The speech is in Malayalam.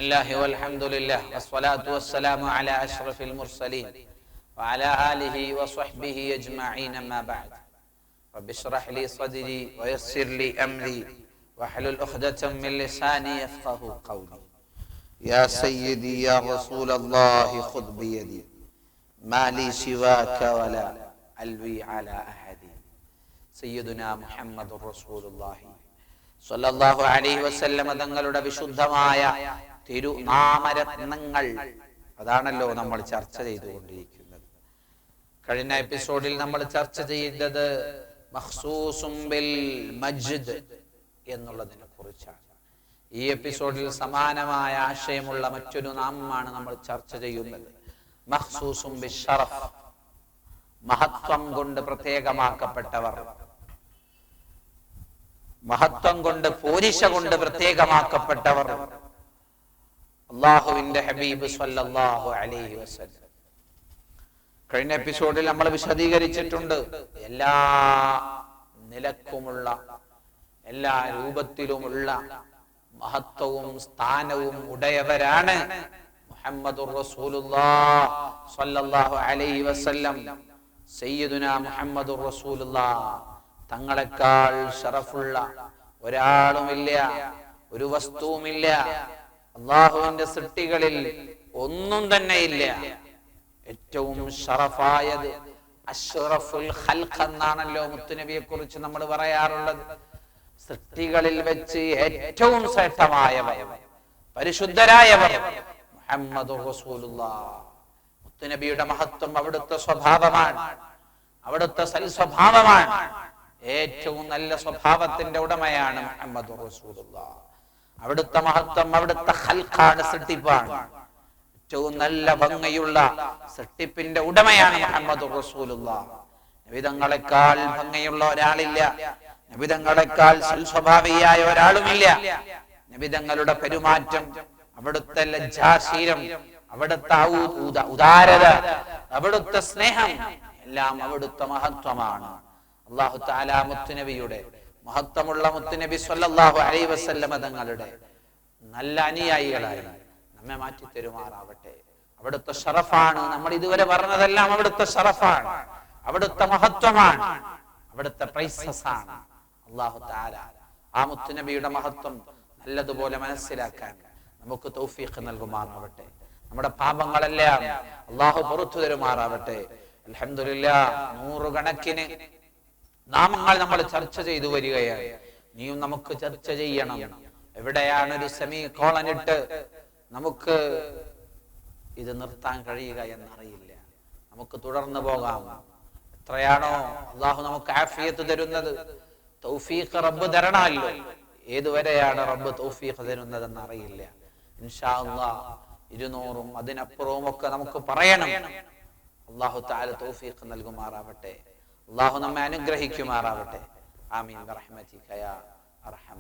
الله والحمد لله والصلاة والسلام على أشرف المرسلين وعلى آله وصحبه أجمعين ما بعد رب اشرح لي صدري ويسر لي أمري واحلل عقدة من لساني يفقه قولي يا سيدي يا رسول الله خذ بيدي ما لي سواك ولا ألوي على أحد سيدنا محمد رسول الله സ്വല്ലല്ലാഹു അലൈഹി വസല്ലം തങ്ങളുടെ വിശുദ്ധമായ തിരുനാമരത്നങ്ങൾ അതാണല്ലോ നമ്മൾ ചർച്ച ചെയ്തുകൊണ്ടിരിക്കുന്നത്. കഴിഞ്ഞ എപ്പിസോഡിൽ നമ്മൾ ചർച്ച ചെയ്തത് മഖ്സൂസും ബിൽ മജ്ദ് എന്നുള്ളതിനെ കുറിച്ചാണ്. ഈ എപ്പിസോഡിൽ സമാനമായ ആശയമുള്ള മറ്റൊരു നാമമാണ് നമ്മൾ ചർച്ച ചെയ്യുന്നത്. മഖ്സൂസും ബിശ്ശറഫ്, മഹത്വം കൊണ്ട് പ്രത്യേകമാക്കപ്പെട്ടവർ, മഹത്വം കൊണ്ട് പോരിശ കൊണ്ട് പ്രത്യേകമാക്കപ്പെട്ടവർ, അല്ലാഹുവിന്റെ ഹബീബ് സ്വല്ലല്ലാഹു അലൈഹി വസല്ലം. കഴിഞ്ഞ എപ്പിസോഡിൽ നമ്മൾ വിശദീകരിച്ചിട്ടുണ്ട്. എല്ലാ നിലക്കുമുള്ള, എല്ലാ രൂപത്തിലുമുള്ള മഹത്വവും സ്ഥാനവും ഉടയവരാണ് മുഹമ്മദുർ റസൂലുള്ളാഹ് സ്വല്ലല്ലാഹു അലൈഹി വസല്ലം. സയ്യിദുനാ മുഹമ്മദുർ റസൂലുള്ളാഹ് തങ്ങളെക്കാൾ ഷറഫുള്ള ഒരാളുമില്ല, ഒരു വസ്തുവുമില്ല. അള്ളാഹുവിന്റെ സൃഷ്ടികളിൽ ഒന്നും തന്നെ ഇല്ല. ഏറ്റവും ഷറഫായത് അഷ്റഫുൽ ഖൽഖ് എന്നാണല്ലോ മുത്തുനബിയെ കുറിച്ച് നമ്മൾ പറയാറുള്ളത്. സൃഷ്ടികളിൽ വെച്ച് ഏറ്റവും ശ്രേഷ്ഠമായവർ, പരിശുദ്ധരായവർ മുഹമ്മദുർ റസൂലുള്ളാഹ്. മുത്തുനബിയുടെ മഹത്വം അവിടുത്തെ സ്വഭാവമാണ്, അവിടുത്തെ സൽസ്വഭാവമാണ്. ഏറ്റവും നല്ല സ്വഭാവത്തിന്റെ ഉടമയാണ് മുഹമ്മദുർ റസൂലുള്ളാഹ്. അവിടുത്തെ മഹത്വം അവിടുത്തെ ഖൽഖാണ്, സൃഷ്ടിപ്പാണ്. ഏറ്റവും നല്ല ഭംഗിയുള്ള സൃഷ്ടിപ്പിന്റെ ഉടമയാണ് മുഹമ്മദുർ റസൂലുള്ളാഹ്. നബിതങ്ങളെക്കാൾ ഭംഗിയുള്ള ഒരാളില്ല, നബിതങ്ങളെക്കാൾ സൽസ്വഭാവിയായ ഒരാളുമില്ല. നബിതങ്ങളുടെ പെരുമാറ്റം, അവിടുത്തെ ലജ്ജാശീലം, അവിടുത്തെ ഉദാരത, അവിടുത്തെ സ്നേഹം എല്ലാം അവിടുത്തെ മഹത്വമാണ്. അല്ലാഹു തആല മുത്തുനബിയുടെ മഹത്വമുള്ള മുത്തുനബി സ്വല്ലല്ലാഹു അലൈഹി വസല്ലം തങ്ങളുടെ നല്ല അനുയായികളായി നമ്മെ മാറ്റി തരുമാറാവട്ടെ. അവിടുത്തെ ഷറഫാണ് നമ്മൾ ഇതുവരെ പറഞ്ഞതെല്ലാം. അവിടുത്തെ ഷറഫാണ്, അവിടുത്തെ മഹത്വമാണ്, അവിടുത്തെ പ്രൈസസ് ആണ്. അല്ലാഹു തആല ആ മുത്തുനബിയുടെ മഹത്വം നല്ലതുപോലെ മനസ്സിലാക്കാൻ നമുക്ക് തൗഫീഖ് നൽകുമാറാവട്ടെ. നമ്മുടെ പാപങ്ങളെല്ലാം അല്ലാഹു പുറത്തു തരുമാറാവട്ടെ. അൽഹംദുലില്ലാഹ്, നൂറുകണക്കിന് നാമങ്ങൾ നമ്മൾ ചർച്ച ചെയ്തു വരികയാണ്. നീയും നമുക്ക് ചർച്ച ചെയ്യണം. എവിടെയാണ് ഒരു സെമി കോളനിട്ട് നമുക്ക് ഇത് നിർത്താൻ കഴിയുക എന്നറിയില്ല. നമുക്ക് തുടർന്നു പോകാം. എത്രയാണോ അള്ളാഹു നമുക്ക് ആഫിയത്ത് തരുന്നത്, തൗഫീഖ് റബ്ബ് തരണമല്ലോ. ഏതുവരെയാണ് റബ്ബ് തൗഫീഖ് തരുന്നതെന്ന് അറിയില്ല. ഇൻഷാ അല്ലാഹ് 200ഉം അതിനപ്പുറവും ഒക്കെ നമുക്ക് പറയണം. അല്ലാഹു തആല തൗഫീഖ് നൽകുമാറാവട്ടെ. അല്ലാഹു നമ്മെ അനുഗ്രഹിക്കുമാറാവട്ടെ. ആമീൻ ബിറഹ്മതിക യാ അർഹം